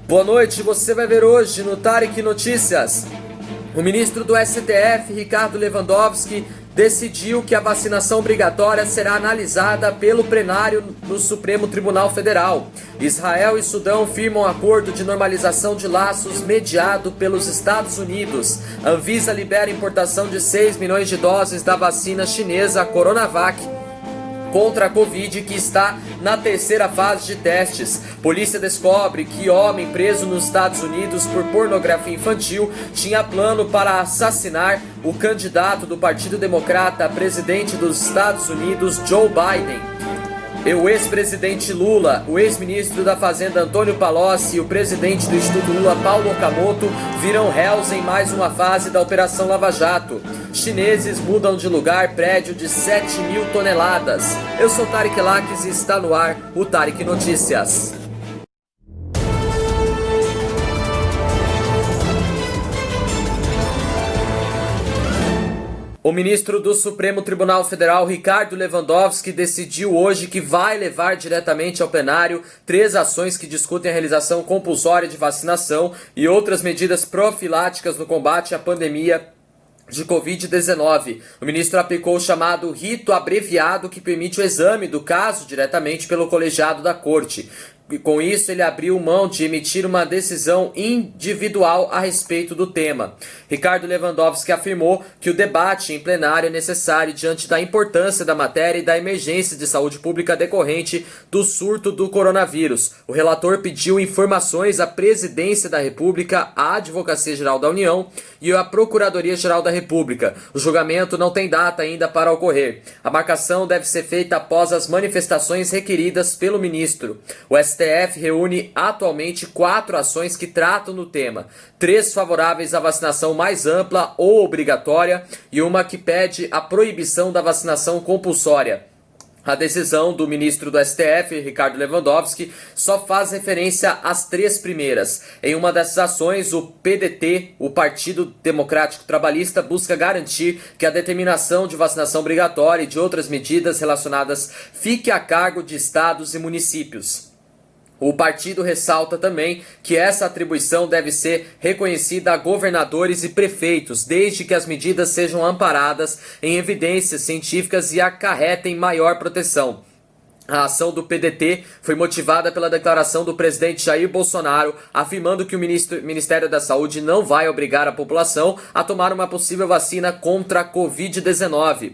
Boa noite, você vai ver hoje no Tarek Notícias. O ministro do STF, Ricardo Lewandowski, decidiu que a vacinação obrigatória será analisada pelo plenário no Supremo Tribunal Federal. Israel e Sudão firmam acordo de normalização de laços mediado pelos Estados Unidos. Anvisa libera importação de 6 milhões de doses da vacina chinesa Coronavac contra a Covid, que está na terceira fase de testes. Polícia descobre que homem preso nos Estados Unidos por pornografia infantil tinha plano para assassinar o candidato do Partido Democrata a presidente dos Estados Unidos, Joe Biden. O ex-presidente Lula, o ex-ministro da Fazenda Antônio Palocci e o presidente do Instituto Lula, Paulo Okamoto, viram réus em mais uma fase da Operação Lava Jato. Chineses mudam de lugar prédio de 7 mil toneladas. Eu sou Tarek Lakes e está no ar o Tarek Notícias. O ministro do Supremo Tribunal Federal, Ricardo Lewandowski, decidiu hoje que vai levar diretamente ao plenário 3 ações que discutem a realização compulsória de vacinação e outras medidas profiláticas no combate à pandemia de Covid-19. O ministro aplicou o chamado rito abreviado, que permite o exame do caso diretamente pelo colegiado da corte. E com isso ele abriu mão de emitir uma decisão individual a respeito do tema. Ricardo Lewandowski afirmou que o debate em plenário é necessário diante da importância da matéria e da emergência de saúde pública decorrente do surto do coronavírus. O relator pediu informações à Presidência da República, à Advocacia Geral da União e à Procuradoria-Geral da República. O julgamento não tem data ainda para ocorrer. A marcação deve ser feita após as manifestações requeridas pelo ministro. O STF reúne atualmente 4 ações que tratam do tema, 3 favoráveis à vacinação mais ampla ou obrigatória e uma que pede a proibição da vacinação compulsória. A decisão do ministro do STF, Ricardo Lewandowski, só faz referência às 3 primeiras. Em uma dessas ações, o PDT, o Partido Democrático Trabalhista, busca garantir que a determinação de vacinação obrigatória e de outras medidas relacionadas fique a cargo de estados e municípios. O partido ressalta também que essa atribuição deve ser reconhecida a governadores e prefeitos, desde que as medidas sejam amparadas em evidências científicas e acarretem maior proteção. A ação do PDT foi motivada pela declaração do presidente Jair Bolsonaro, afirmando que o Ministério da Saúde não vai obrigar a população a tomar uma possível vacina contra a Covid-19.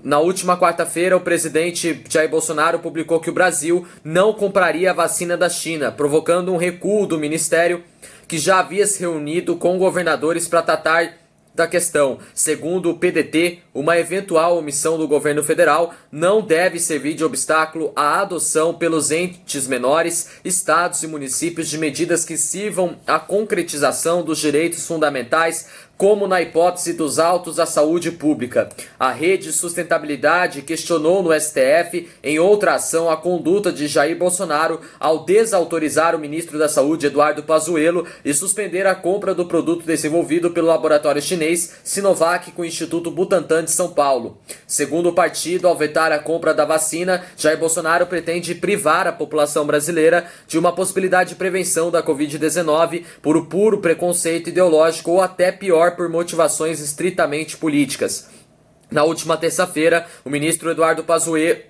Na última quarta-feira, o presidente Jair Bolsonaro publicou que o Brasil não compraria a vacina da China, provocando um recuo do ministério, que já havia se reunido com governadores para tratar da questão. Segundo o PDT, uma eventual omissão do governo federal não deve servir de obstáculo à adoção pelos entes menores, estados e municípios de medidas que sirvam à concretização dos direitos fundamentais, como na hipótese dos autos à saúde pública. A Rede Sustentabilidade questionou no STF, em outra ação, a conduta de Jair Bolsonaro ao desautorizar o ministro da Saúde, Eduardo Pazuello, e suspender a compra do produto desenvolvido pelo laboratório chinês Sinovac com o Instituto Butantan de São Paulo. Segundo o partido, ao vetar a compra da vacina, Jair Bolsonaro pretende privar a população brasileira de uma possibilidade de prevenção da Covid-19 por um puro preconceito ideológico ou até pior, por motivações estritamente políticas. Na última terça-feira, o ministro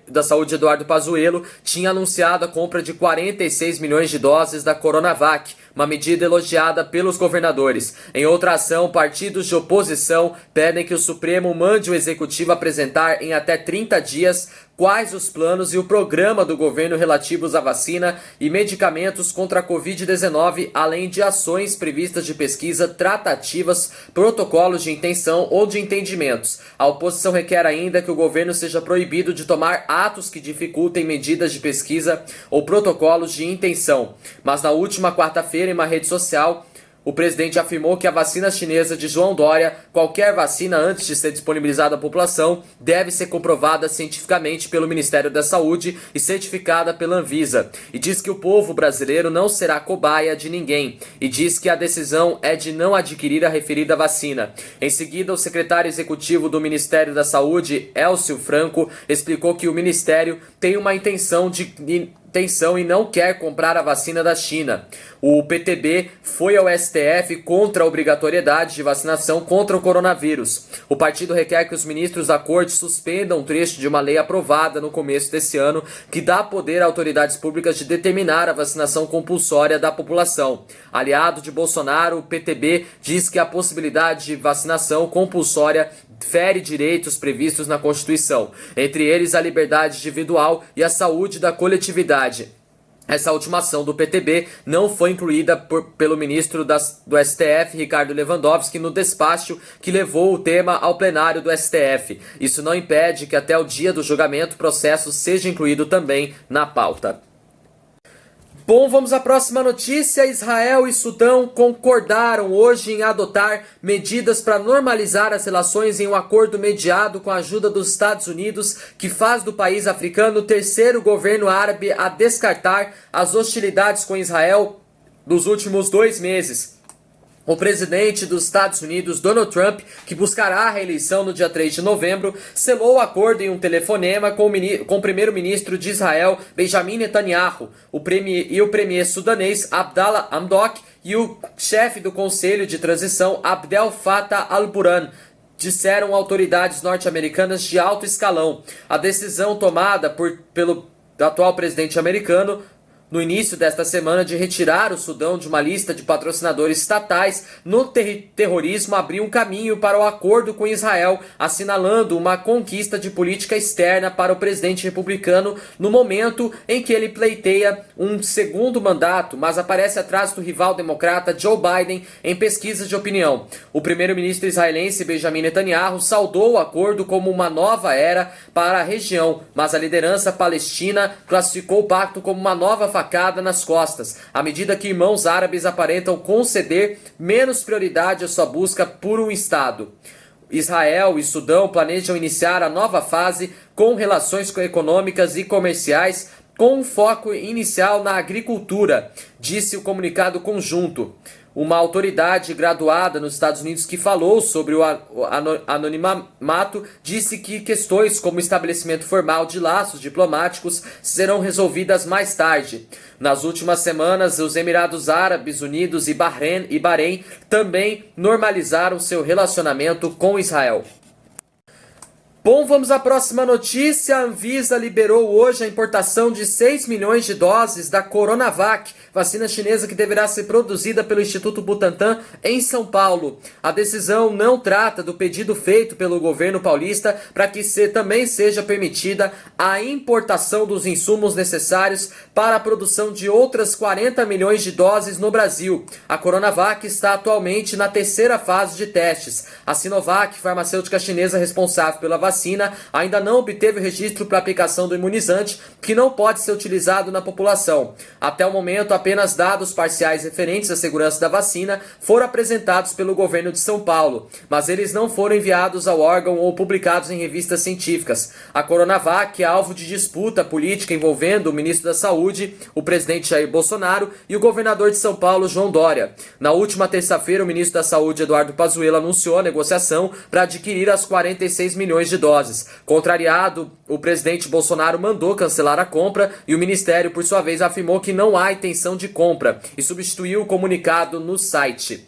da Saúde, Eduardo Pazuello, tinha anunciado a compra de 46 milhões de doses da Coronavac, uma medida elogiada pelos governadores. Em outra ação, partidos de oposição pedem que o Supremo mande o Executivo apresentar em até 30 dias quais os planos e o programa do governo relativos à vacina e medicamentos contra a Covid-19, além de ações previstas de pesquisa, tratativas, protocolos de intenção ou de entendimentos. A oposição requer ainda que o governo seja proibido de tomar atos que dificultem medidas de pesquisa ou protocolos de intenção. Mas na última quarta-feira, em uma rede social, o presidente afirmou que a vacina chinesa de João Dória, qualquer vacina antes de ser disponibilizada à população, deve ser comprovada cientificamente pelo Ministério da Saúde e certificada pela Anvisa. E diz que o povo brasileiro não será cobaia de ninguém. E diz que a decisão é de não adquirir a referida vacina. Em seguida, o secretário executivo do Ministério da Saúde, Elcio Franco, explicou que o Ministério tem uma intenção de intenção e não quer comprar a vacina da China. O PTB foi ao STF contra a obrigatoriedade de vacinação contra o coronavírus. O partido requer que os ministros da corte suspendam um trecho de uma lei aprovada no começo desse ano que dá poder a autoridades públicas de determinar a vacinação compulsória da população. Aliado de Bolsonaro, o PTB diz que a possibilidade de vacinação compulsória fere direitos previstos na Constituição, entre eles a liberdade individual e a saúde da coletividade. Essa última ação do PTB não foi incluída pelo ministro do STF, Ricardo Lewandowski, no despacho que levou o tema ao plenário do STF. Isso não impede que até o dia do julgamento o processo seja incluído também na pauta. Bom, vamos à próxima notícia. Israel e Sudão concordaram hoje em adotar medidas para normalizar as relações em um acordo mediado com a ajuda dos Estados Unidos, que faz do país africano o terceiro governo árabe a descartar as hostilidades com Israel nos últimos 2 meses. O presidente dos Estados Unidos, Donald Trump, que buscará a reeleição no dia 3 de novembro, selou o acordo em um telefonema com o primeiro-ministro de Israel, Benjamin Netanyahu, o premier sudanês Abdallah Hamdok e o chefe do Conselho de Transição, Abdel Fattah al-Burhan, disseram autoridades norte-americanas de alto escalão. A decisão tomada pelo atual presidente americano no início desta semana de retirar o Sudão de uma lista de patrocinadores estatais no terrorismo abriu um caminho para o acordo com Israel, assinalando uma conquista de política externa para o presidente republicano no momento em que ele pleiteia um segundo mandato, mas aparece atrás do rival democrata Joe Biden em pesquisas de opinião. O primeiro-ministro israelense Benjamin Netanyahu saudou o acordo como uma nova era para a região, mas a liderança palestina classificou o pacto como uma nova facada nas costas, à medida que irmãos árabes aparentam conceder menos prioridade à sua busca por um Estado. Israel e Sudão planejam iniciar a nova fase com relações econômicas e comerciais com um foco inicial na agricultura, disse o comunicado conjunto. Uma autoridade graduada nos Estados Unidos que falou sobre o anonimato disse que questões como estabelecimento formal de laços diplomáticos serão resolvidas mais tarde. Nas últimas semanas, os Emirados Árabes Unidos e Bahrein também normalizaram seu relacionamento com Israel. Bom, vamos à próxima notícia. A Anvisa liberou hoje a importação de 6 milhões de doses da Coronavac, vacina chinesa que deverá ser produzida pelo Instituto Butantan em São Paulo. A decisão não trata do pedido feito pelo governo paulista para que também seja permitida a importação dos insumos necessários para a produção de outras 40 milhões de doses no Brasil. A Coronavac está atualmente na terceira fase de testes. A Sinovac, farmacêutica chinesa responsável pela vacina, ainda não obteve o registro para aplicação do imunizante, que não pode ser utilizado na população. Até o momento, apenas dados parciais referentes à segurança da vacina foram apresentados pelo governo de São Paulo, mas eles não foram enviados ao órgão ou publicados em revistas científicas. A Coronavac é alvo de disputa política envolvendo o ministro da Saúde, o presidente Jair Bolsonaro, e o governador de São Paulo, João Dória. Na última terça-feira, o ministro da Saúde, Eduardo Pazuello, anunciou a negociação para adquirir as 46 milhões de doses. Contrariado, o presidente Bolsonaro mandou cancelar a compra e o ministério, por sua vez, afirmou que não há intenção de compra e substituiu o comunicado no site.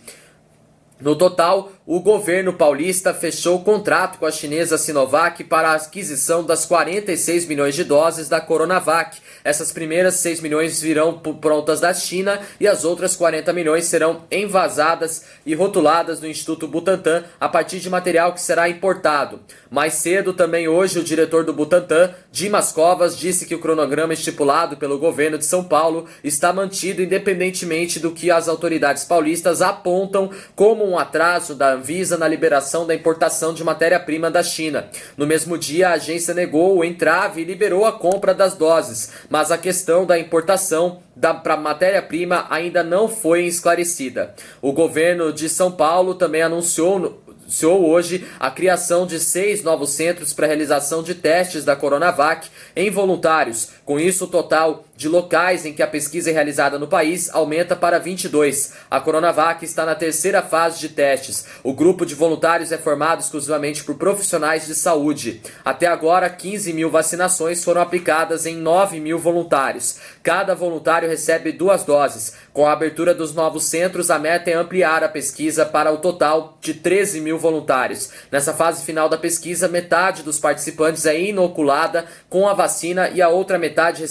No total, o governo paulista fechou o contrato com a chinesa Sinovac para a aquisição das 46 milhões de doses da Coronavac. Essas primeiras 6 milhões virão prontas da China e as outras 40 milhões serão envasadas e rotuladas no Instituto Butantan a partir de material que será importado. Mais cedo, também hoje, o diretor do Butantan, Dimas Covas, disse que o cronograma estipulado pelo governo de São Paulo está mantido independentemente do que as autoridades paulistas apontam como um atraso da Anvisa na liberação da importação de matéria-prima da China. No mesmo dia, a agência negou o entrave e liberou a compra das doses, mas a questão da importação para matéria-prima ainda não foi esclarecida. O governo de São Paulo também anunciou hoje a criação de 6 novos centros para realização de testes da Coronavac em voluntários. Com isso, o total de locais em que a pesquisa é realizada no país aumenta para 22. A Coronavac está na terceira fase de testes. O grupo de voluntários é formado exclusivamente por profissionais de saúde. Até agora, 15 mil vacinações foram aplicadas em 9 mil voluntários. Cada voluntário recebe 2 doses. Com a abertura dos novos centros, a meta é ampliar a pesquisa para o total de 13 mil voluntários. Nessa fase final da pesquisa, metade dos participantes é inoculada com a vacina e a outra metade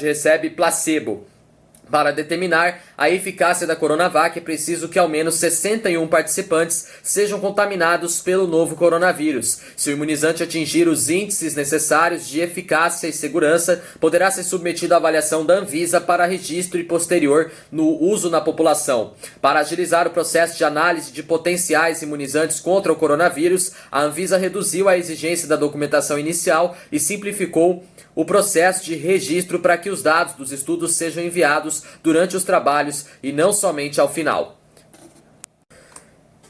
recebe placebo. Para determinar a eficácia da Coronavac, é preciso que ao menos 61 participantes sejam contaminados pelo novo coronavírus. Se o imunizante atingir os índices necessários de eficácia e segurança, poderá ser submetido à avaliação da Anvisa para registro e posterior no uso na população. Para agilizar o processo de análise de potenciais imunizantes contra o coronavírus, a Anvisa reduziu a exigência da documentação inicial e simplificou o processo de registro para que os dados dos estudos sejam enviados durante os trabalhos e não somente ao final.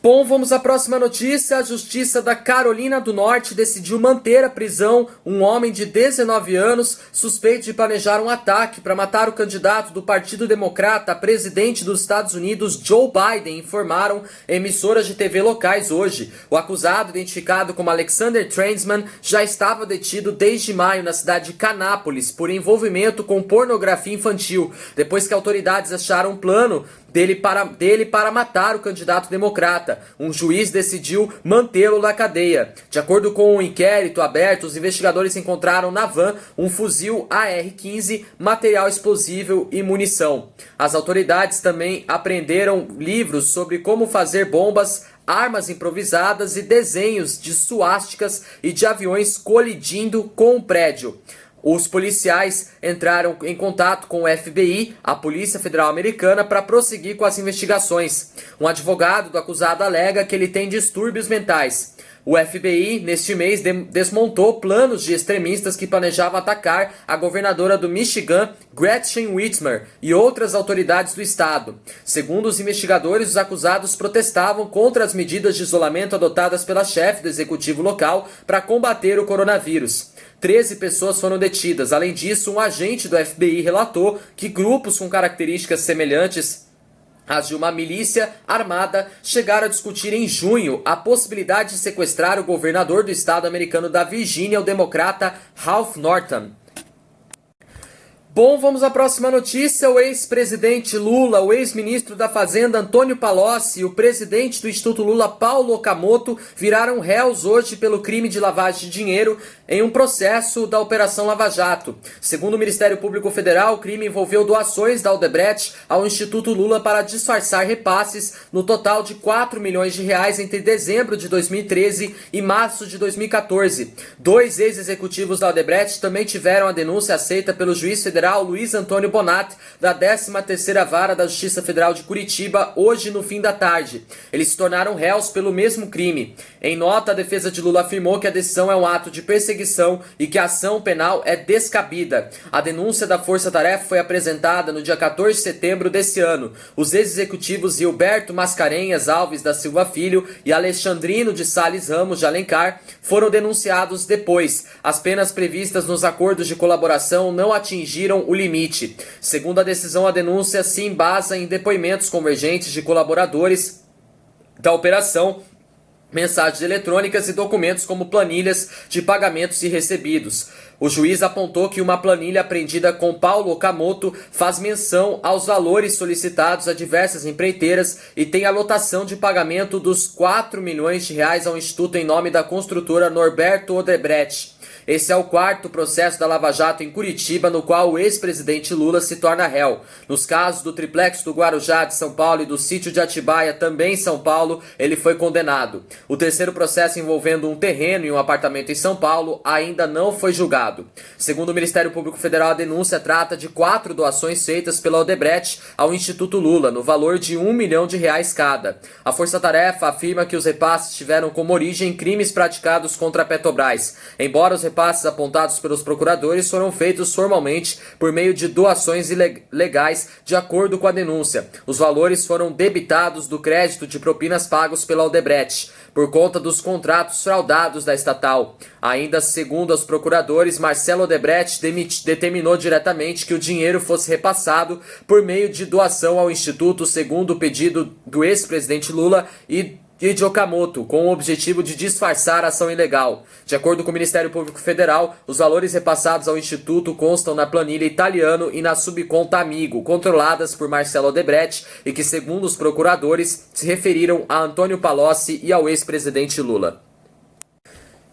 Bom, vamos à próxima notícia. A Justiça da Carolina do Norte decidiu manter a prisão um homem de 19 anos suspeito de planejar um ataque para matar o candidato do Partido Democrata a presidente dos Estados Unidos, Joe Biden, informaram emissoras de TV locais hoje. O acusado, identificado como Alexander Transman, já estava detido desde maio na cidade de Canápolis por envolvimento com pornografia infantil, depois que autoridades acharam um plano dele para matar o candidato democrata. Um juiz decidiu mantê-lo na cadeia. De acordo com um inquérito aberto, os investigadores encontraram na van um fuzil AR-15, material explosivo e munição. As autoridades também apreenderam livros sobre como fazer bombas, armas improvisadas e desenhos de suásticas e de aviões colidindo com o prédio. Os policiais entraram em contato com o FBI, a Polícia Federal Americana, para prosseguir com as investigações. Um advogado do acusado alega que ele tem distúrbios mentais. O FBI, neste mês, desmontou planos de extremistas que planejavam atacar a governadora do Michigan, Gretchen Whitmer, e outras autoridades do estado. Segundo os investigadores, os acusados protestavam contra as medidas de isolamento adotadas pela chefe do executivo local para combater o coronavírus. 13 pessoas foram detidas. Além disso, um agente do FBI relatou que grupos com características semelhantes às de uma milícia armada chegaram a discutir em junho a possibilidade de sequestrar o governador do estado americano da Virgínia, o democrata Ralph Northam. Bom, vamos à próxima notícia. O ex-presidente Lula, o ex-ministro da Fazenda Antônio Palocci e o presidente do Instituto Lula, Paulo Okamoto, viraram réus hoje pelo crime de lavagem de dinheiro em um processo da Operação Lava Jato. Segundo o Ministério Público Federal, o crime envolveu doações da Odebrecht ao Instituto Lula para disfarçar repasses no total de 4 milhões de reais entre dezembro de 2013 e março de 2014. 2 ex-executivos da Odebrecht também tiveram a denúncia aceita pelo juiz federal Luiz Antônio Bonatti, da 13ª Vara da Justiça Federal de Curitiba, hoje no fim da tarde. Eles se tornaram réus pelo mesmo crime. Em nota, a defesa de Lula afirmou que a decisão é um ato de perseguição e que a ação penal é descabida. A denúncia da Força Tarefa foi apresentada no dia 14 de setembro desse ano. Os ex-executivos Gilberto Mascarenhas Alves da Silva Filho e Alexandrino de Sales Ramos de Alencar foram denunciados depois. As penas previstas nos acordos de colaboração não atingiram o limite. Segundo a decisão, a denúncia se embasa em depoimentos convergentes de colaboradores da operação, mensagens eletrônicas e documentos como planilhas de pagamentos e recebidos. O juiz apontou que uma planilha apreendida com Paulo Okamoto faz menção aos valores solicitados a diversas empreiteiras e tem a lotação de pagamento dos 4 milhões de reais ao Instituto em nome da construtora Norberto Odebrecht. Esse é o 4º processo da Lava Jato em Curitiba, no qual o ex-presidente Lula se torna réu. Nos casos do triplex do Guarujá de São Paulo e do sítio de Atibaia, também em São Paulo, ele foi condenado. O 3º processo, envolvendo um terreno e um apartamento em São Paulo, ainda não foi julgado. Segundo o Ministério Público Federal, a denúncia trata de 4 doações feitas pela Odebrecht ao Instituto Lula, no valor de R$1 milhão cada. A Força Tarefa afirma que os repasses tiveram como origem crimes praticados contra a Petrobras. Embora os repasses repasses apontados pelos procuradores foram feitos formalmente por meio de doações ilegais, de acordo com a denúncia. Os valores foram debitados do crédito de propinas pagos pela Odebrecht, por conta dos contratos fraudados da estatal. Ainda segundo os procuradores, Marcelo Odebrecht determinou diretamente que o dinheiro fosse repassado por meio de doação ao Instituto, segundo o pedido do ex-presidente Lula e de Okamoto, com o objetivo de disfarçar a ação ilegal. De acordo com o Ministério Público Federal, os valores repassados ao Instituto constam na planilha Italiano e na subconta Amigo, controladas por Marcelo Odebrecht e que, segundo os procuradores, se referiram a Antônio Palocci e ao ex-presidente Lula.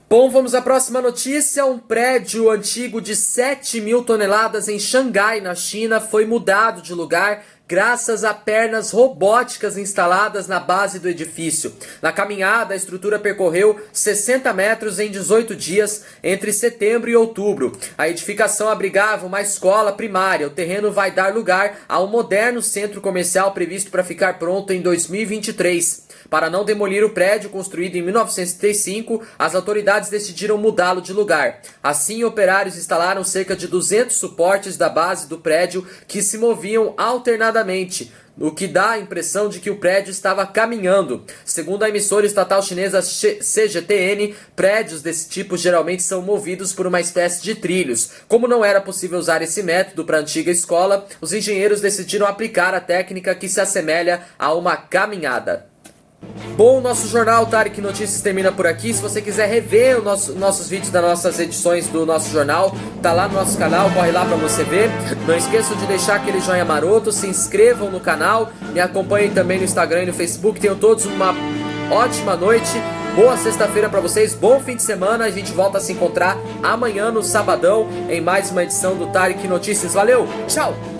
Bom, vamos à próxima notícia. Um prédio antigo de 7 mil toneladas em Xangai, na China, foi mudado de lugar graças a pernas robóticas instaladas na base do edifício. Na caminhada, a estrutura percorreu 60 metros em 18 dias, entre setembro e outubro. A edificação abrigava uma escola primária. O terreno vai dar lugar a um moderno centro comercial previsto para ficar pronto em 2023. Para não demolir o prédio construído em 1935, as autoridades decidiram mudá-lo de lugar. Assim, operários instalaram cerca de 200 suportes da base do prédio que se moviam alternadamente, o que dá a impressão de que o prédio estava caminhando. Segundo a emissora estatal chinesa CGTN, prédios desse tipo geralmente são movidos por uma espécie de trilhos. Como não era possível usar esse método para a antiga escola, os engenheiros decidiram aplicar a técnica que se assemelha a uma caminhada. Bom, o nosso jornal Tarek Notícias termina por aqui. Se você quiser rever nossos vídeos das nossas edições do nosso jornal, tá lá no nosso canal, corre lá pra você ver. Não esqueçam de deixar aquele joinha maroto, se inscrevam no canal, me acompanhem também no Instagram e no Facebook. Tenham todos uma ótima noite, boa sexta-feira pra vocês, bom fim de semana. A gente volta a se encontrar amanhã no sabadão em mais uma edição do Tarek Notícias. Valeu, tchau!